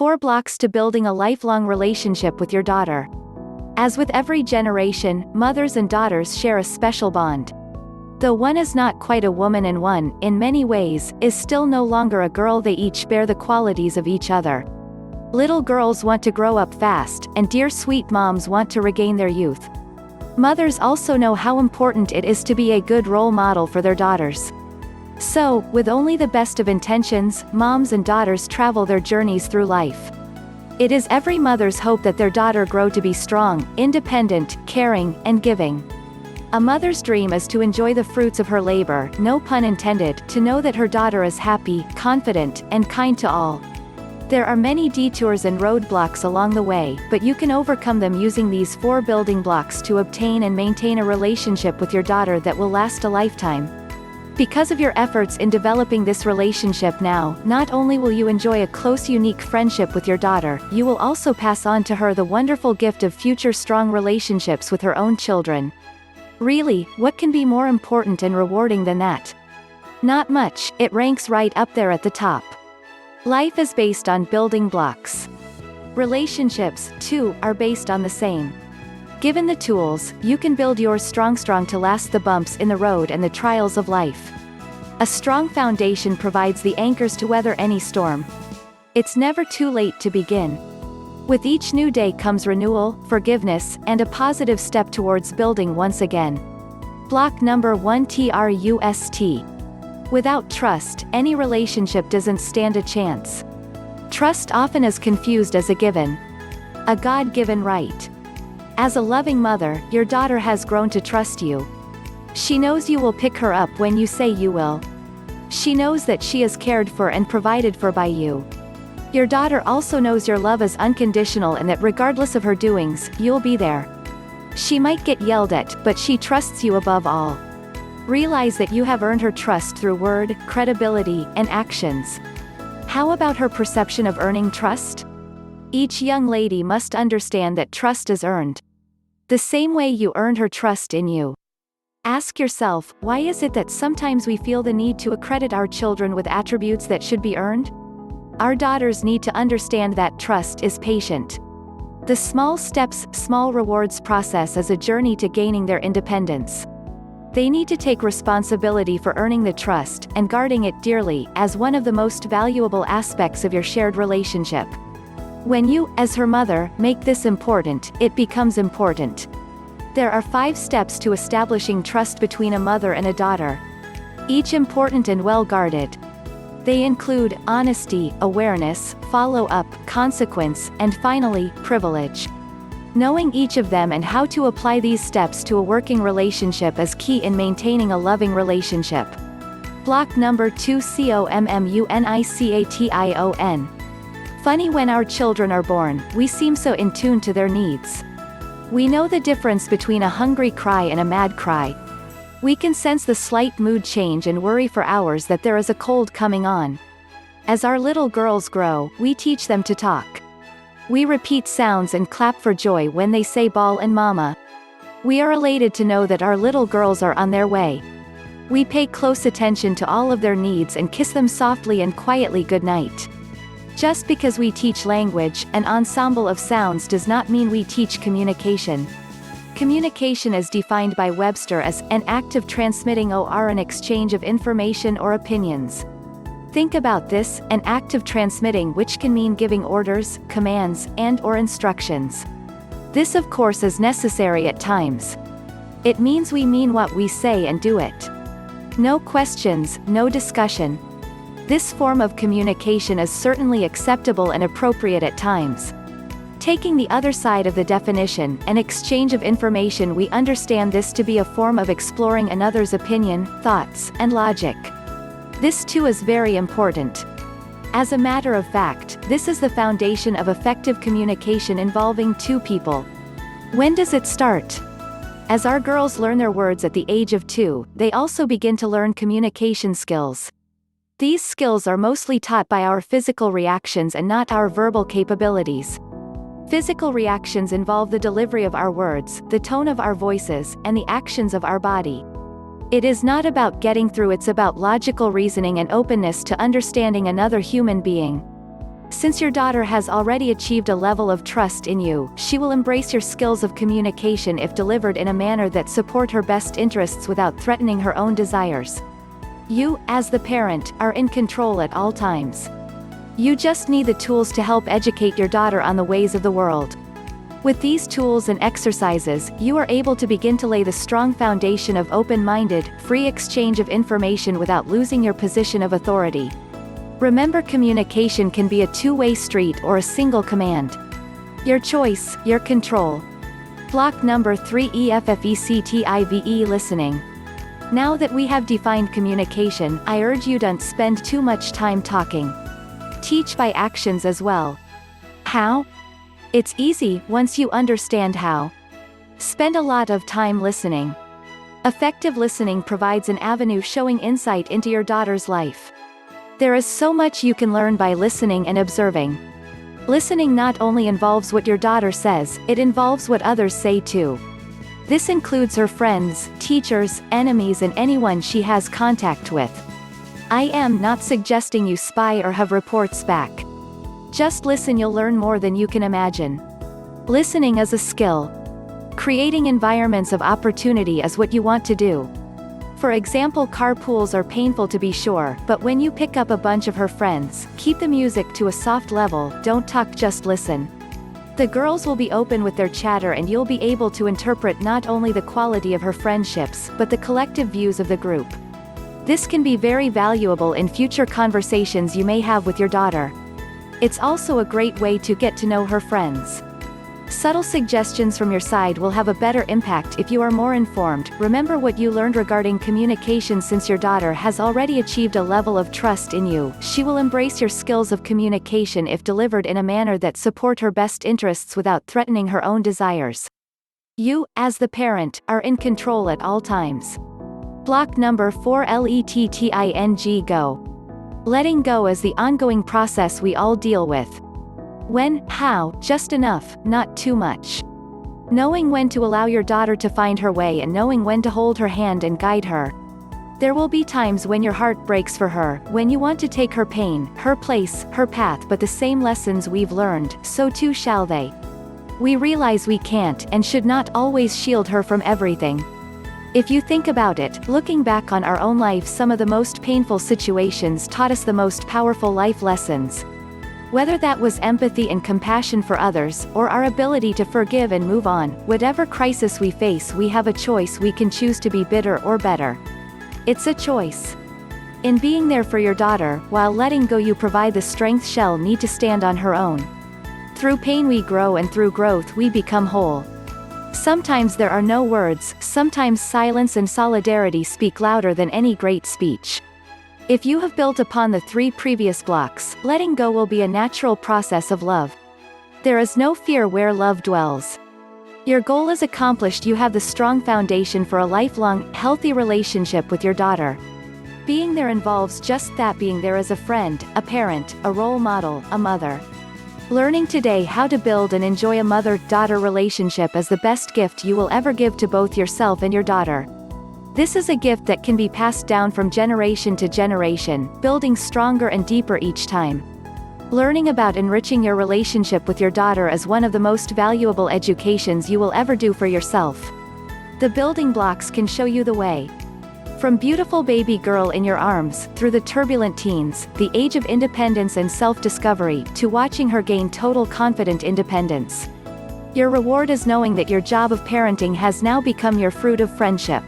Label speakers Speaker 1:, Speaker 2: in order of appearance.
Speaker 1: 4 blocks to building a lifelong relationship with your daughter. As with every generation, mothers and daughters share a special bond. Though one is not quite a woman and one, in many ways, is still no longer a girl, they each bear the qualities of each other. Little girls want to grow up fast, and dear sweet moms want to regain their youth. Mothers also know how important it is to be a good role model for their daughters. So, with only the best of intentions, moms and daughters travel their journeys through life. It is every mother's hope that their daughter grow to be strong, independent, caring, and giving. A mother's dream is to enjoy the fruits of her labor, no pun intended, to know that her daughter is happy, confident, and kind to all. There are many detours and roadblocks along the way, but you can overcome them using these 4 building blocks to obtain and maintain a relationship with your daughter that will last a lifetime. Because of your efforts in developing this relationship now, not only will you enjoy a close, unique friendship with your daughter, you will also pass on to her the wonderful gift of future strong relationships with her own children. Really, what can be more important and rewarding than that? Not much. It ranks right up there at the top. Life is based on building blocks. Relationships, too, are based on the same. Given the tools, you can build yours strong to last the bumps in the road and the trials of life. A strong foundation provides the anchors to weather any storm. It's never too late to begin. With each new day comes renewal, forgiveness, and a positive step towards building once again. Block number 1: trust. Without trust, any relationship doesn't stand a chance. Trust often is confused as a given. A God-given right. As a loving mother, your daughter has grown to trust you. She knows you will pick her up when you say you will. She knows that she is cared for and provided for by you. Your daughter also knows your love is unconditional and that regardless of her doings, you'll be there. She might get yelled at, but she trusts you above all. Realize that you have earned her trust through word, credibility, and actions. How about her perception of earning trust? Each young lady must understand that trust is earned. The same way you earned her trust in you. Ask yourself, why is it that sometimes we feel the need to accredit our children with attributes that should be earned? Our daughters need to understand that trust is patient. The small steps, small rewards process is a journey to gaining their independence. They need to take responsibility for earning the trust, and guarding it dearly, as one of the most valuable aspects of your shared relationship. When you, as her mother, make this important, it becomes important. There are 5 steps to establishing trust between a mother and a daughter. Each important and well guarded. They include honesty, awareness, follow-up, consequence, and finally, privilege. Knowing each of them and how to apply these steps to a working relationship is key in maintaining a loving relationship. Block number 2: communication. Funny, when our children are born, we seem so in tune to their needs. We know the difference between a hungry cry and a mad cry. We can sense the slight mood change and worry for hours that there is a cold coming on. As our little girls grow, we teach them to talk. We repeat sounds and clap for joy when they say ball and mama. We are elated to know that our little girls are on their way. We pay close attention to all of their needs and kiss them softly and quietly goodnight. Just because we teach language, an ensemble of sounds, does not mean we teach communication. Communication is defined by Webster as an act of transmitting or an exchange of information or opinions. Think about this, an act of transmitting, which can mean giving orders, commands, and/or instructions. This of course is necessary at times. It means we mean what we say and do it. No questions, no discussion. This form of communication is certainly acceptable and appropriate at times. Taking the other side of the definition, an exchange of information, we understand this to be a form of exploring another's opinion, thoughts, and logic. This too is very important. As a matter of fact, this is the foundation of effective communication involving 2 people. When does it start? As our girls learn their words at the age of 2, they also begin to learn communication skills. These skills are mostly taught by our physical reactions and not our verbal capabilities. Physical reactions involve the delivery of our words, the tone of our voices, and the actions of our body. It is not about getting through, it's about logical reasoning and openness to understanding another human being. Since your daughter has already achieved a level of trust in you, she will embrace your skills of communication if delivered in a manner that support her best interests without threatening her own desires. You, as the parent, are in control at all times. You just need the tools to help educate your daughter on the ways of the world. With these tools and exercises, you are able to begin to lay the strong foundation of open-minded, free exchange of information without losing your position of authority. Remember, communication can be a two-way street or a single command. Your choice, your control. Block number 3: EFFECTIVE listening. Now that we have defined communication, I urge you don't spend too much time talking. Teach by actions as well. How? It's easy, once you understand how. Spend a lot of time listening. Effective listening provides an avenue showing insight into your daughter's life. There is so much you can learn by listening and observing. Listening not only involves what your daughter says, it involves what others say too. This includes her friends, teachers, enemies, and anyone she has contact with. I am not suggesting you spy or have reports back. Just listen, you'll learn more than you can imagine. Listening is a skill. Creating environments of opportunity is what you want to do. For example, carpools are painful to be sure, but when you pick up a bunch of her friends, keep the music to a soft level, don't talk, just listen. The girls will be open with their chatter and you'll be able to interpret not only the quality of her friendships, but the collective views of the group. This can be very valuable in future conversations you may have with your daughter. It's also a great way to get to know her friends. Subtle suggestions from your side will have a better impact if you are more informed. Remember what you learned regarding communication. Since your daughter has already achieved a level of trust in you, she will embrace your skills of communication if delivered in a manner that support her best interests without threatening her own desires. You, as the parent, are in control at all times. Block number 4: LETTING go. Letting go is the ongoing process we all deal with. When, how, just enough, not too much. Knowing when to allow your daughter to find her way and knowing when to hold her hand and guide her. There will be times when your heart breaks for her, when you want to take her pain, her place, her path, but the same lessons we've learned, so too shall they. We realize we can't and should not always shield her from everything. If you think about it, looking back on our own life, some of the most painful situations taught us the most powerful life lessons. Whether that was empathy and compassion for others, or our ability to forgive and move on, whatever crisis we face, we have a choice. We can choose to be bitter or better. It's a choice. In being there for your daughter, while letting go, you provide the strength she'll need to stand on her own. Through pain we grow, and through growth we become whole. Sometimes there are no words, sometimes silence and solidarity speak louder than any great speech. If you have built upon the 3 previous blocks, letting go will be a natural process of love. There is no fear where love dwells. Your goal is accomplished. You have the strong foundation for a lifelong, healthy relationship with your daughter. Being there involves just that, being there as a friend, a parent, a role model, a mother. Learning today how to build and enjoy a mother-daughter relationship is the best gift you will ever give to both yourself and your daughter. This is a gift that can be passed down from generation to generation, building stronger and deeper each time. Learning about enriching your relationship with your daughter is one of the most valuable educations you will ever do for yourself. The building blocks can show you the way. From beautiful baby girl in your arms, through the turbulent teens, the age of independence and self-discovery, to watching her gain total confident independence. Your reward is knowing that your job of parenting has now become your fruit of friendship.